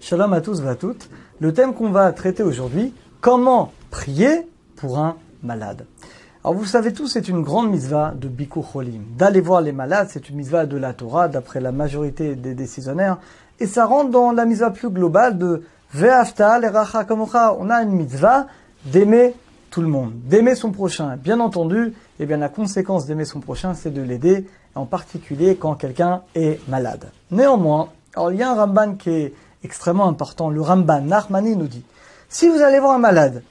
Shalom à tous et à toutes. Le thème qu'on va traiter aujourd'hui, comment prier pour un malade. Alors vous savez tous, c'est une grande mitzvah de Bikur Cholim. D'aller voir les malades, c'est une mitzvah de la Torah, d'après la majorité des décisionnaires. Et ça rentre dans la mitzvah plus globale de Ve'afta l'eracha kamocha. On a une mitzvah d'aimer tout le monde, d'aimer son prochain. Bien entendu, eh bien la conséquence d'aimer son prochain, c'est de l'aider, en particulier quand quelqu'un est malade. Néanmoins, alors il y a un Ramban qui est extrêmement important. Le Ramban Nachmani nous dit, si vous allez voir un malade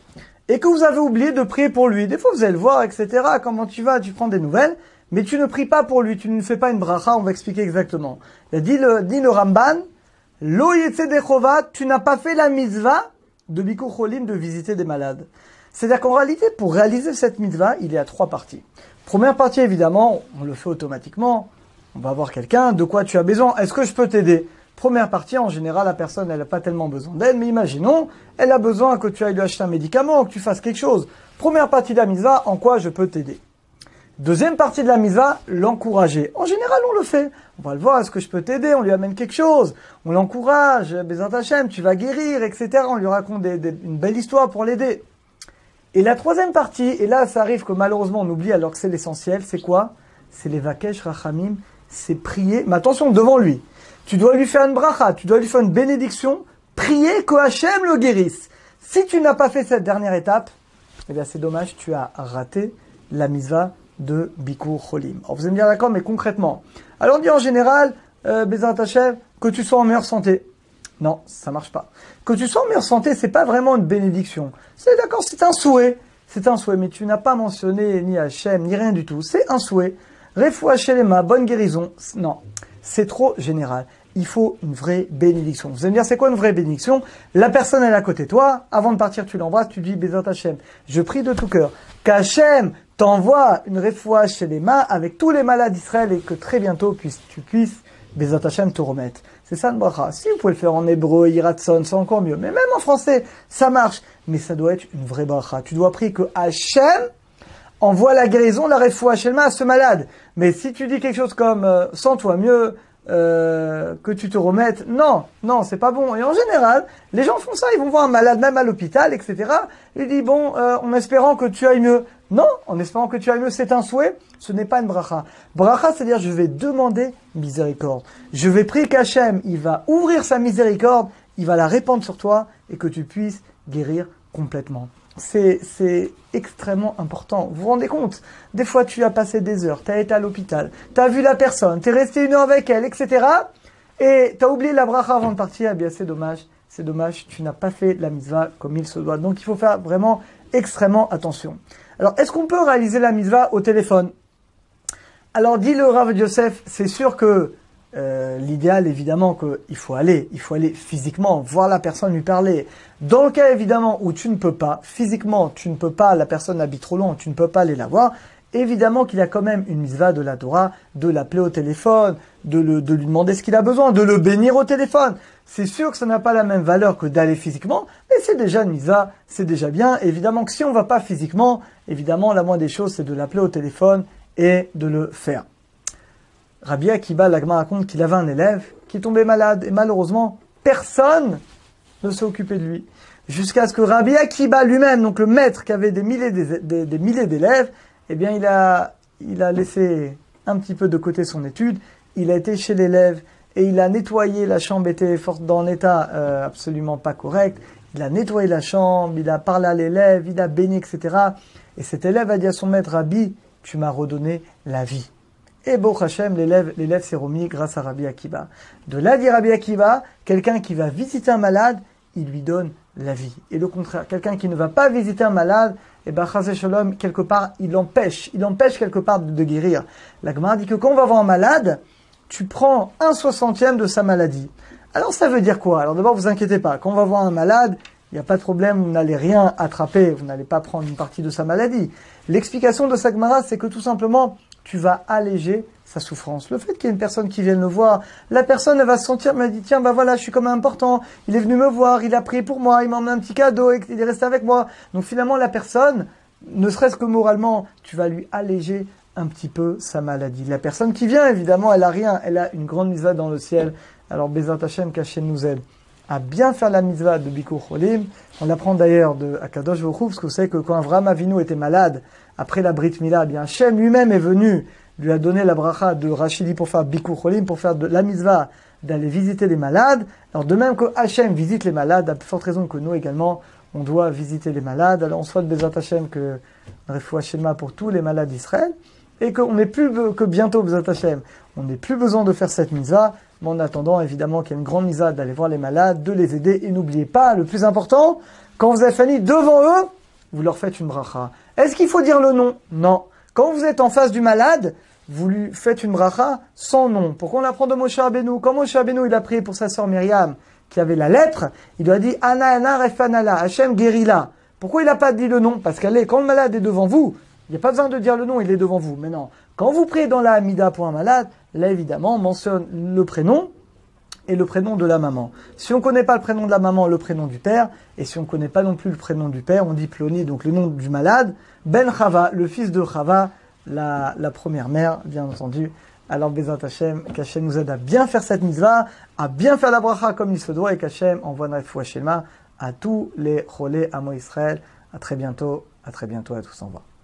et que vous avez oublié de prier pour lui, des fois vous allez le voir, etc. Comment tu vas, tu prends des nouvelles, mais tu ne pries pas pour lui, tu ne fais pas une bracha, on va expliquer exactement. Il dit le Ramban, Lo yetze dechova, tu n'as pas fait la mitzvah de Bikur Cholim de visiter des malades. C'est-à-dire qu'en réalité, pour réaliser cette mitzvah, il y a 3 parties. Première partie, évidemment, on le fait automatiquement. On va voir quelqu'un, de quoi tu as besoin, est-ce que je peux t'aider? Première partie, en général, la personne, elle n'a pas tellement besoin d'aide, mais imaginons, elle a besoin que tu ailles lui acheter un médicament, que tu fasses quelque chose. Première partie de la mitzvah, en quoi je peux t'aider? Deuxième partie de la mitzvah, l'encourager. En général, on le fait. On va le voir, est-ce que je peux t'aider? On lui amène quelque chose. On l'encourage, Bezat Hashem, tu vas guérir, etc. On lui raconte une belle histoire pour l'aider. Et la troisième partie, et là, ça arrive que malheureusement on oublie alors que c'est l'essentiel, c'est quoi? C'est les vakesh rachamim, c'est prier, mais attention, devant lui. Tu dois lui faire une bracha, tu dois lui faire une bénédiction, prier que Hachem le guérisse. Si tu n'as pas fait cette dernière étape, eh bien c'est dommage, tu as raté la mitzvah de Bikur Cholim. Alors vous allez me dire d'accord, mais concrètement. Alors on dit en général, Bezat Hashem, que tu sois en meilleure santé. Non, ça marche pas. Que tu sois en meilleure santé, c'est pas vraiment une bénédiction. C'est d'accord, c'est un souhait. C'est un souhait, mais tu n'as pas mentionné ni Hachem, ni rien du tout. C'est un souhait. Refoua shelema, bonne guérison. Non, c'est trop général. Il faut une vraie bénédiction. Vous allez me dire, c'est quoi une vraie bénédiction? La personne, elle est à côté de toi. Avant de partir, tu l'embrasses, tu dis, Bezat Hashem, je prie de tout cœur qu'Hachem t'envoie une refoua shelema avec tous les malades d'Israël et que très bientôt, tu puisses, Bezat Hashem, te remettre. C'est ça le bracha. Si vous pouvez le faire en hébreu, Yiratson, c'est encore mieux. Mais même en français, ça marche. Mais ça doit être une vraie bracha. Tu dois prier que Hachem envoie la guérison, la refoua shelema à ce malade. Mais si tu dis quelque chose comme sens-toi mieux, que tu te remettes, non, c'est pas bon. Et en général, les gens font ça, ils vont voir un malade même à l'hôpital, etc. Ils disent bon, en espérant que tu ailles mieux. Non, en espérant que tu ailles mieux, c'est un souhait, ce n'est pas une bracha. Bracha, c'est-à-dire je vais demander miséricorde. Je vais prier qu'Hachem, il va ouvrir sa miséricorde, il va la répandre sur toi et que tu puisses guérir complètement. C'est extrêmement important. Vous vous rendez compte? Des fois, tu as passé des heures, tu as été à l'hôpital, tu as vu la personne, tu es resté 1 heure avec elle, etc. Et tu as oublié la bracha avant de partir. Eh bien, c'est dommage, tu n'as pas fait la mitzvah comme il se doit. Donc, il faut faire vraiment extrêmement attention. Alors, est-ce qu'on peut réaliser la mitzvah au téléphone? Alors, dit le Rav Yosef, c'est sûr que l'idéal, évidemment, qu'il faut aller physiquement, voir la personne, lui parler. Dans le cas, évidemment, où tu ne peux pas, physiquement, tu ne peux pas, la personne habite trop loin, tu ne peux pas aller la voir, évidemment qu'il y a quand même une mitzvah de la Torah, de l'appeler au téléphone, de lui demander ce qu'il a besoin, de le bénir au téléphone. C'est sûr que ça n'a pas la même valeur que d'aller physiquement, mais c'est déjà une mitzvah, c'est déjà bien. Évidemment que si on ne va pas physiquement, évidemment, la moindre des choses, c'est de l'appeler au téléphone et de le faire. Rabbi Akiba, l'Agma raconte qu'il avait un élève qui tombait malade et malheureusement, personne ne s'est occupé de lui. Jusqu'à ce que Rabbi Akiba lui-même, donc le maître qui avait des milliers d'élèves, eh bien il a laissé un petit peu de côté son étude, il a été chez l'élève et il a nettoyé, la chambre était dans un état absolument pas correct, il a nettoyé la chambre, il a parlé à l'élève, il a béni, etc. Et cet élève a dit à son maître, Rabbi, tu m'as redonné la vie. Et Baruch Hashem, l'élève s'est remis grâce à Rabbi Akiba. De là, dit Rabbi Akiba, quelqu'un qui va visiter un malade, il lui donne la vie. Et le contraire, quelqu'un qui ne va pas visiter un malade, et ben, Chazé Shalom, quelque part, il empêche quelque part de guérir. La Gemara dit que quand on va voir un malade, tu prends 1/60 de sa maladie. Alors ça veut dire quoi? Alors d'abord, vous inquiétez pas, quand on va voir un malade, il n'y a pas de problème, vous n'allez rien attraper, vous n'allez pas prendre une partie de sa maladie. L'explication de sa Gemara, c'est que tout simplement, tu vas alléger sa souffrance. Le fait qu'il y ait une personne qui vienne le voir, la personne elle va se sentir, elle m'a dit tiens, bah voilà, je suis quand même important, il est venu me voir, il a prié pour moi, il m'a emmené un petit cadeau, il est resté avec moi. Donc finalement la personne, ne serait-ce que moralement, tu vas lui alléger un petit peu sa maladie. La personne qui vient, évidemment, elle a rien, elle a une grande misère dans le ciel. Alors Bezat Hashem, qu'Hachem nous aide à bien faire la mitzvah de Bikur Cholim. On l'apprend d'ailleurs de Akadosh Baruch Hu, parce que vous savez que quand Avraham Avinu était malade, après la Brit Mila, eh bien Hachem lui-même est venu, lui a donné la bracha de Rachidi pour faire Bikur Cholim, pour faire de la mitzvah d'aller visiter les malades. Alors de même que Hachem visite les malades, à plus forte raison que nous également, on doit visiter les malades. Alors on souhaite Bezat Hachem que Refoua Shelema pour tous les malades d'Israël, et qu'on n'ait plus que bientôt Bezat Hachem, on n'ait plus besoin de faire cette mitzvah, mais en attendant évidemment qu'il y a une grande mitzvah d'aller voir les malades, de les aider, et n'oubliez pas, le plus important, quand vous avez fini devant eux, vous leur faites une bracha. Est-ce qu'il faut dire le nom? Non. Quand vous êtes en face du malade, vous lui faites une bracha sans nom. Pourquoi on l'apprend de Moshe Rabbeinu? Quand Moshe Rabbeinu il a prié pour sa sœur Myriam, qui avait la lettre, il lui a dit Ana Ana Refanala, Hachem guéris-la. Pourquoi il n'a pas dit le nom? Parce quand le malade est devant vous, il n'y a pas besoin de dire le nom, il est devant vous. Mais non, quand vous priez dans la Hamida pour un malade, là évidemment on mentionne le prénom et le prénom de la maman. Si on ne connaît pas le prénom de la maman, le prénom du père, et si on ne connaît pas non plus le prénom du père, on dit Ploni, donc le nom du malade, Ben Chava, le fils de Chava, la première mère, bien entendu. Alors Bezat Hachem, qu'Hachem nous aide à bien faire cette mitzvah, à bien faire la bracha comme il se doit, et qu'Hachem envoie une refoua shelema à tous les cholés Amo Israël. À très bientôt à tous, au revoir.